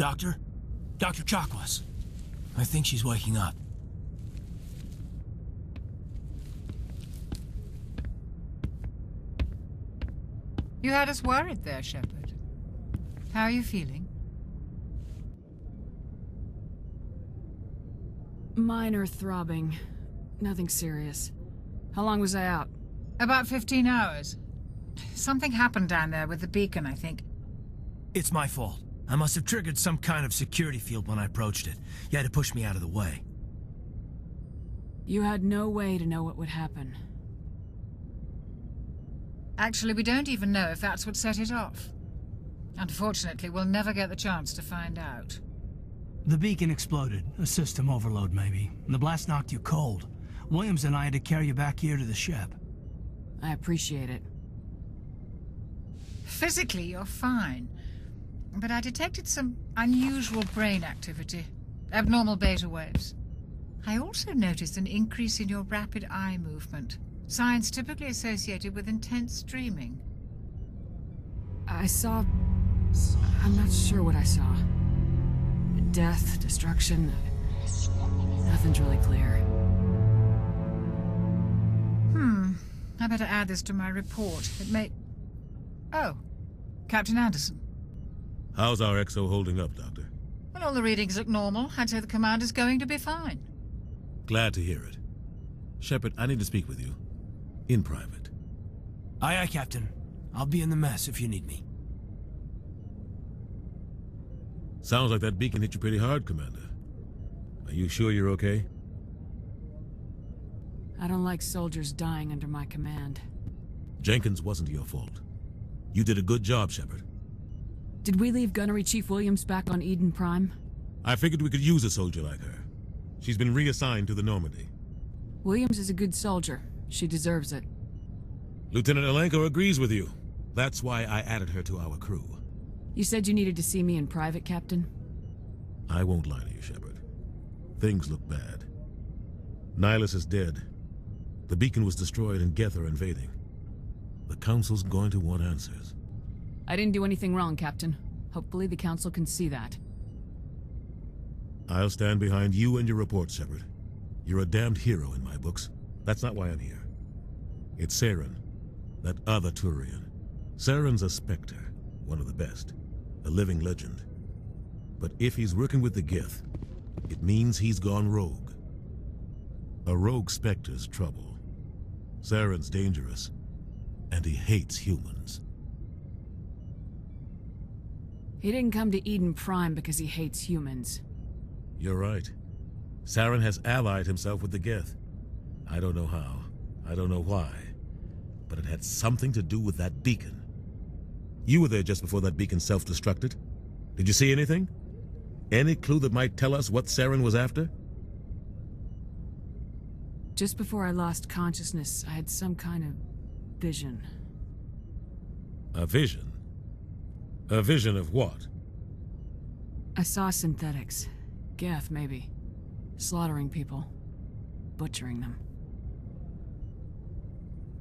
Doctor? Dr. Chakwas. I think she's waking up. You had us worried there, Shepard. How are you feeling? Minor throbbing. Nothing serious. How long was I out? About 15 hours. Something happened down there with the beacon, I think. It's my fault. I must have triggered some kind of security field when I approached it. You had to push me out of the way. You had no way to know what would happen. Actually, we don't even know if that's what set it off. Unfortunately, we'll never get the chance to find out. The beacon exploded. A system overload, maybe. The blast knocked you cold. Williams and I had to carry you back here to the ship. I appreciate it. Physically, you're fine. But I detected some unusual brain activity. Abnormal beta waves. I also noticed an increase in your rapid eye movement. Signs typically associated with intense dreaming. I saw... I'm not sure what I saw. Death, destruction... Nothing's really clear. I better add this to my report. It may... Oh, Captain Anderson. How's our XO holding up, Doctor? Well, all the readings look normal. I'd say the commander's going to be fine. Glad to hear it. Shepard, I need to speak with you. In private. Aye, aye, Captain. I'll be in the mess if you need me. Sounds like that beacon hit you pretty hard, Commander. Are you sure you're okay? I don't like soldiers dying under my command. Jenkins wasn't your fault. You did a good job, Shepard. Did we leave Gunnery Chief Williams back on Eden Prime? I figured we could use a soldier like her. She's been reassigned to the Normandy. Williams is a good soldier. She deserves it. Lieutenant Alenko agrees with you. That's why I added her to our crew. You said you needed to see me in private, Captain? I won't lie to you, Shepard. Things look bad. Nihilus is dead. The beacon was destroyed and Geth are invading. The Council's going to want answers. I didn't do anything wrong, Captain. Hopefully the Council can see that. I'll stand behind you and your report, Shepard. You're a damned hero in my books. That's not why I'm here. It's Saren, that other Turian. Saren's a Spectre, one of the best. A living legend. But if he's working with the Geth, it means he's gone rogue. A rogue Spectre's trouble. Saren's dangerous, and he hates humans. He didn't come to Eden Prime because he hates humans. You're right. Saren has allied himself with the Geth. I don't know how. I don't know why. But it had something to do with that beacon. You were there just before that beacon self-destructed. Did you see anything? Any clue that might tell us what Saren was after? Just before I lost consciousness, I had some kind of vision. A vision? A vision of what? I saw synthetics. Geth, maybe. Slaughtering people. Butchering them.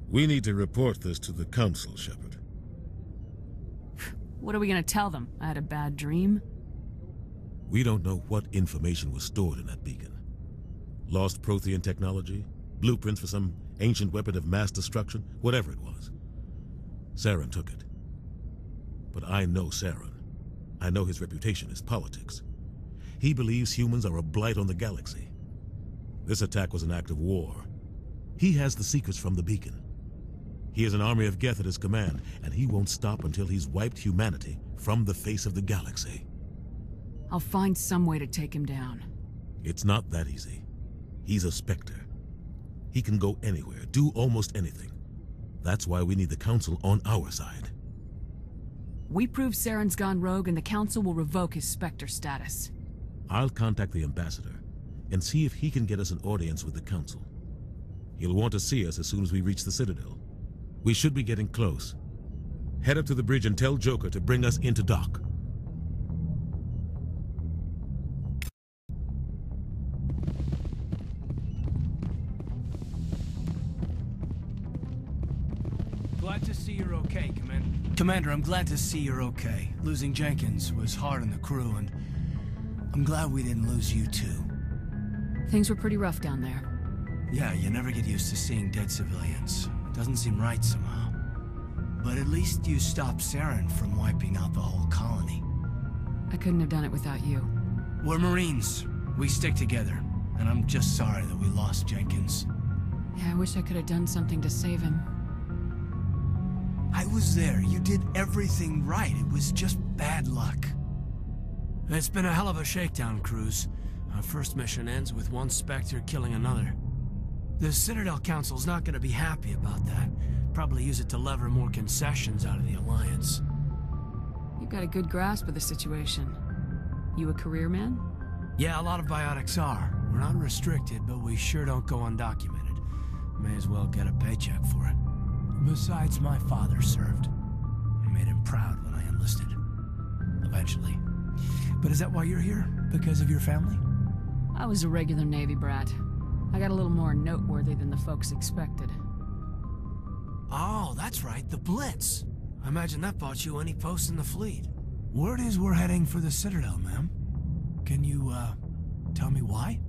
We need to report this to the Council, Shepard. What are we gonna tell them? I had a bad dream? We don't know what information was stored in that beacon. Lost Prothean technology? Blueprints for some ancient weapon of mass destruction? Whatever it was. Saren took it. But I know Saren. I know his reputation is politics. He believes humans are a blight on the galaxy. This attack was an act of war. He has the secrets from the beacon. He has an army of Geth at his command, and he won't stop until he's wiped humanity from the face of the galaxy. I'll find some way to take him down. It's not that easy. He's a Spectre. He can go anywhere, do almost anything. That's why we need the Council on our side. We prove Saren's gone rogue and the Council will revoke his Spectre status. I'll contact the Ambassador and see if he can get us an audience with the Council. He'll want to see us as soon as we reach the Citadel. We should be getting close. Head up to the bridge and tell Joker to bring us into dock. Glad to see you're okay, Commander. Commander, I'm glad to see you're okay. Losing Jenkins was hard on the crew, and I'm glad we didn't lose you too. Things were pretty rough down there. Yeah, you never get used to seeing dead civilians. It doesn't seem right somehow. But at least you stopped Saren from wiping out the whole colony. I couldn't have done it without you. We're Marines. We stick together. And I'm just sorry that we lost Jenkins. Yeah, I wish I could have done something to save him. I was there. You did everything right. It was just bad luck. It's been a hell of a shakedown, Cruz. Our first mission ends with one Spectre killing another. The Citadel Council's not going to be happy about that. Probably use it to lever more concessions out of the Alliance. You've got a good grasp of the situation. You a career man? Yeah, a lot of biotics are. We're not restricted, but we sure don't go undocumented. May as well get a paycheck for it. Besides, my father served. I made him proud when I enlisted. Eventually. But is that why you're here? Because of your family? I was a regular Navy brat. I got a little more noteworthy than the folks expected. Oh, that's right, the Blitz. I imagine that bought you any post in the fleet. Word is we're heading for the Citadel, ma'am. Can you, tell me why?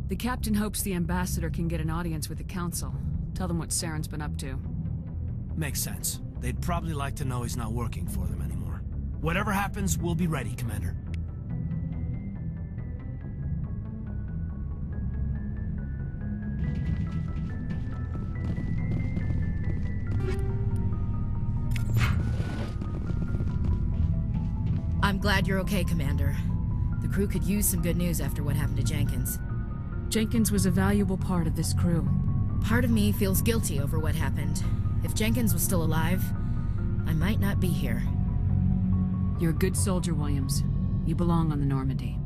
The captain hopes the ambassador can get an audience with the council. Tell them what Saren's been up to. Makes sense. They'd probably like to know he's not working for them anymore. Whatever happens, we'll be ready, Commander. I'm glad you're okay, Commander. The crew could use some good news after what happened to Jenkins. Jenkins was a valuable part of this crew. Part of me feels guilty over what happened. If Jenkins was still alive, I might not be here. You're a good soldier, Williams. You belong on the Normandy.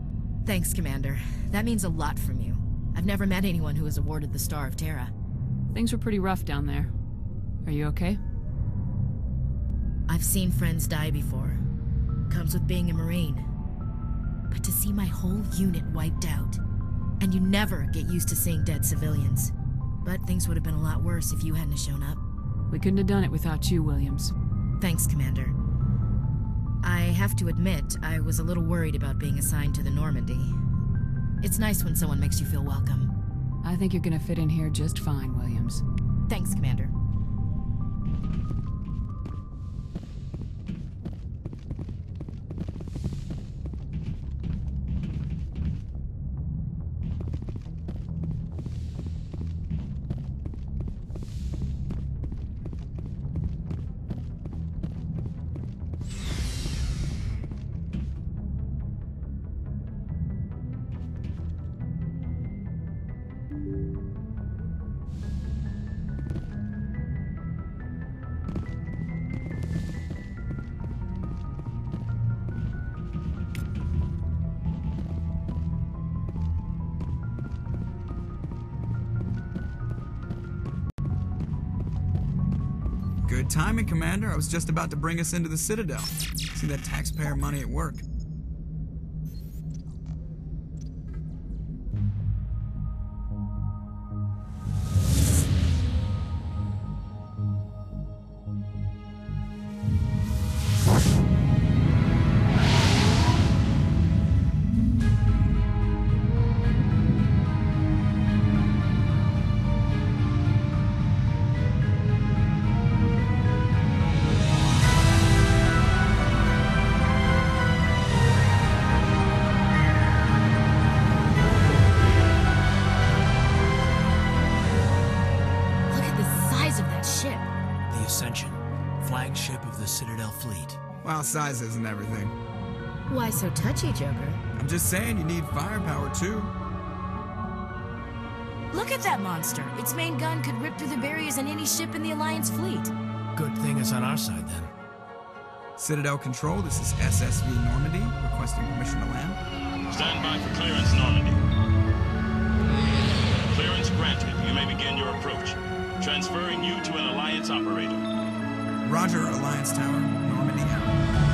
Thanks, Commander. That means a lot from you. I've never met anyone who was awarded the Star of Terra. Things were pretty rough down there. Are you okay? I've seen friends die before. Comes with being a Marine. But to see my whole unit wiped out, and you never get used to seeing dead civilians. But things would have been a lot worse if you hadn't shown up. We couldn't have done it without you, Williams. Thanks, Commander. I have to admit, I was a little worried about being assigned to the Normandy. It's nice when someone makes you feel welcome. I think you're gonna fit in here just fine, Williams. Thanks, Commander. Good timing, Commander. I was just about to bring us into the Citadel. See that taxpayer money at work. Flagship of the Citadel fleet. Well, size isn't everything. Why so touchy, Joker? I'm just saying you need firepower, too. Look at that monster. Its main gun could rip through the barriers in any ship in the Alliance fleet. Good thing it's on our side, then. Citadel Control, this is SSV Normandy, requesting permission to land. Stand by for clearance, Normandy. Clearance granted. You may begin your approach. Transferring you to an Alliance operator. Roger, Alliance Tower. Normandy out.